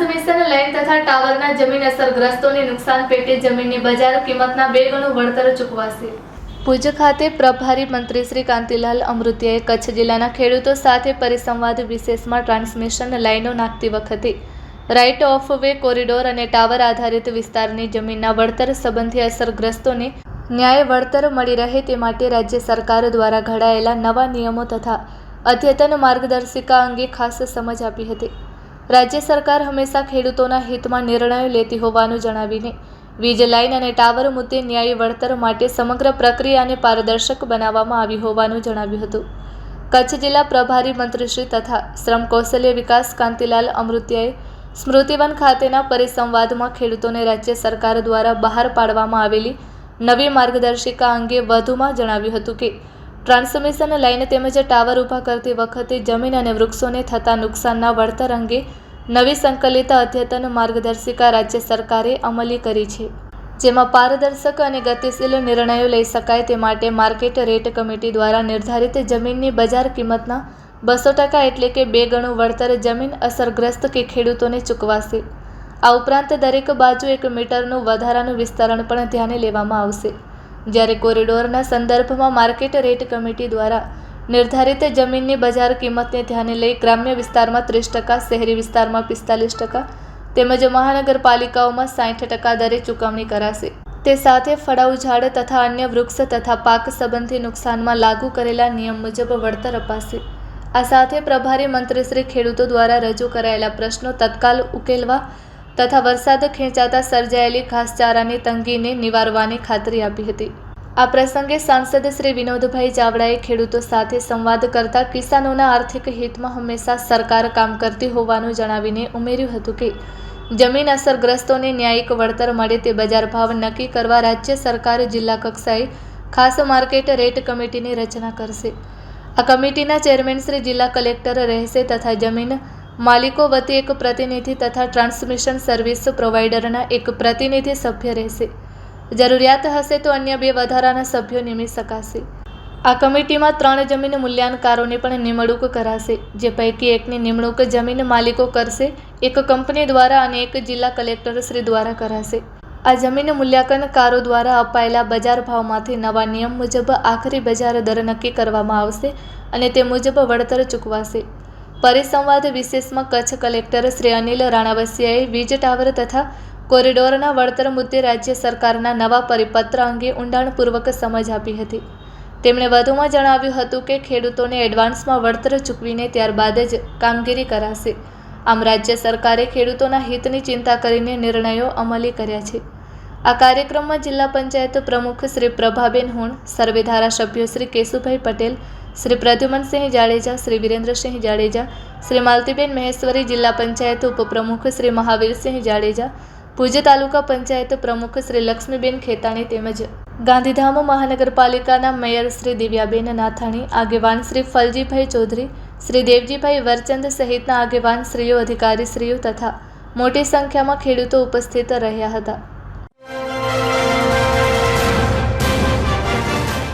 Transmission line તથા ટાવરના જમીન અસરગ્રસ્તોને નુકસાન પેટે જમીનની બજાર કિંમતના 2 ગણું વળતર ચૂકવાશે। ભુજ ખાતે પ્રભારી મંત્રી શ્રી કાંતિલાલ અમૃતિયાએ કચ્છ જિલ્લાના ખેડૂતો સાથે પરિસંવાદ વિશેષમાં ટ્રાન્સમિશન લાઇનો નાખતી વખતે રાઇટ ઓફ વે કોરિડોર અને ટાવર આધારિત વિસ્તારની જમીનના વળતર સંબંધી અસરગ્રસ્તોને ન્યાય વળતર મળી રહે તે માટે રાજ્ય સરકાર દ્વારા ઘડાયેલા નવા નિયમો તથા અદ્યતન માર્ગદર્શિકા અંગે ખાસ સમજ આપી હતી। રાજ્ય સરકાર હંમેશા ખેડૂતોના હિતમાં નિર્ણયો લેતી હોવાનું જણાવીને વીજ લાઇન અને ટાવર મુદ્દે ન્યાયી વળતર માટે સમગ્ર પ્રક્રિયાને પારદર્શક બનાવવામાં આવી હોવાનું જણાવ્યું હતું। કચ્છ જિલ્લા પ્રભારી મંત્રીશ્રી તથા શ્રમ કૌશલ્ય વિકાસ કાંતિલાલ અમૃતિયાએ સ્મૃતિવન ખાતેના પરિસંવાદમાં ખેડૂતોને રાજ્ય સરકાર દ્વારા બહાર પાડવામાં આવેલી નવી માર્ગદર્શિકા અંગે વધુમાં જણાવ્યું હતું કે ટ્રાન્સમિશન લાઇન તેમજ ટાવર ઊભા કરતી વખતે જમીન અને વૃક્ષોને થતા નુકસાનના વળતર અંગે નવી સંકલિત અદ્યતન માર્ગદર્શિકા રાજ્ય સરકારે અમલી કરી છે, જેમાં પારદર્શક અને ગતિશીલ નિર્ણયો લઈ શકાય તે માટે માર્કેટ રેટ કમિટી દ્વારા નિર્ધારિત જમીનની બજાર કિંમતના 200% એટલે કે 2 ગણું વળતર જમીન અસરગ્રસ્ત કે ખેડૂતોને ચૂકવાશે। આ ઉપરાંત દરેક બાજુ 1 મીટરનું વધારાનું વિસ્તરણ પણ ધ્યાને લેવામાં આવશે। જ્યારે કોરિડોરના સંદર્ભમાં માર્કેટ રેટ કમિટી દ્વારા નિર્ધારિત જમીનની બજાર કિંમતને ધ્યાને લઈ ગ્રામ્ય વિસ્તારમાં 30%, શહેરી વિસ્તારમાં 45% તેમજ મહાનગરપાલિકાઓમાં 60% દરે ચૂકવણી કરાશે। તે સાથે ફળાઉ ઝાડ તથા અન્ય વૃક્ષ તથા પાક સંબંધી નુકસાનમાં લાગુ કરેલા નિયમ મુજબ વળતર અપાશે। આ સાથે પ્રભારી મંત્રીશ્રી ખેડૂતો દ્વારા રજૂ કરાયેલા પ્રશ્નો તત્કાલ ઉકેલવા તથા વરસાદ ખેંચાતા સર્જાયેલી ઘાસચારાની તંગીને નિવારવાની ખાતરી આપી હતી। આ પ્રસંગે સાંસદ શ્રી વિનોદભાઈ ચાવડાએ ખેડૂતો સાથે સંવાદ કરતા કિસાનોના આર્થિક હિતમાં હંમેશા સરકાર કામ કરતી હોવાનું જણાવીને ઉમેર્યું હતું કે જમીન અસરગ્રસ્તોને ન્યાયિક વળતર મળે તે બજાર ભાવ નક્કી કરવા રાજ્ય સરકાર જિલ્લા કક્ષાએ ખાસ માર્કેટ રેટ કમિટીની રચના કરશે। આ કમિટીના ચેરમેન શ્રી જિલ્લા કલેક્ટર રહેશે તથા જમીન માલિકો વતી એક પ્રતિનિધિ તથા ટ્રાન્સમિશન સર્વિસ પ્રોવાઇડરના એક પ્રતિનિધિ સભ્ય રહેશે। જરૂરિયાત હશે તો અન્ય 2 વધારાના સભ્યો નિમી શકાશે। આ કમિટીમાં 3 જમીન મૂલ્યાંકનકારોની પણ નિમણૂક કરાશે, જે પૈકી એકની નિમણૂક જમીન માલિકો કરશે, એક કંપની દ્વારા અને એક જિલ્લા કલેક્ટર શ્રી દ્વારા કરાશે। આ જમીન મૂલ્યાંકનકારો દ્વારા અપાયેલા બજાર ભાવમાંથી નવા નિયમ મુજબ આખરી બજાર દર નક્કી કરવામાં આવશે અને તે મુજબ વળતર ચૂકવાશે। પરિસંવાદ વિશેષમાં કચ્છ કલેક્ટર શ્રી અનિલ રાણાવસિયાએ વીજ ટાવર તથા કોરિડોરના વળતર મુદ્દે રાજ્ય સરકારના નવા પરિપત્ર અંગે ઊંડાણપૂર્વક સમજ આપી હતી। તેમણે વધુમાં જણાવ્યું હતું કે ખેડૂતોને એડવાન્સમાં વળતર ચૂકવીને ત્યારબાદ જ કામગીરી કરાશે। આમ રાજ્ય સરકારે ખેડૂતોના હિતની ચિંતા કરીને નિર્ણયો અમલી કર્યા છે। આ કાર્યક્રમમાં જિલ્લા પંચાયત પ્રમુખ શ્રી પ્રભાબેન હુણ, સર્વે ધારાસભ્યો શ્રી કેશુભાઈ પટેલ, શ્રી પ્રદ્યુમનસિંહ જાડેજા, શ્રી વિરેન્દ્રસિંહ જાડેજા, શ્રી માલતીબેન મહેશ્વરી, જિલ્લા પંચાયત ઉપપ્રમુખ શ્રી મહાવીરસિંહ જાડેજા, ભુજ તાલુકા પંચાયત પ્રમુખ શ્રી લક્ષ્મીબેન ખેતાણી તેમજ ગાંધીધામ મહાનગરપાલિકાના મેયર શ્રી દિવ્યાબેન નાથાણી, આગેવાન શ્રી ફલજીભાઈ ચૌધરી, શ્રી દેવજીભાઈ વરચંદ સહિતના આગેવાન શ્રીઓ, અધિકારીશ્રીઓ તથા મોટી સંખ્યામાં ખેડૂતો ઉપસ્થિત રહ્યા હતા।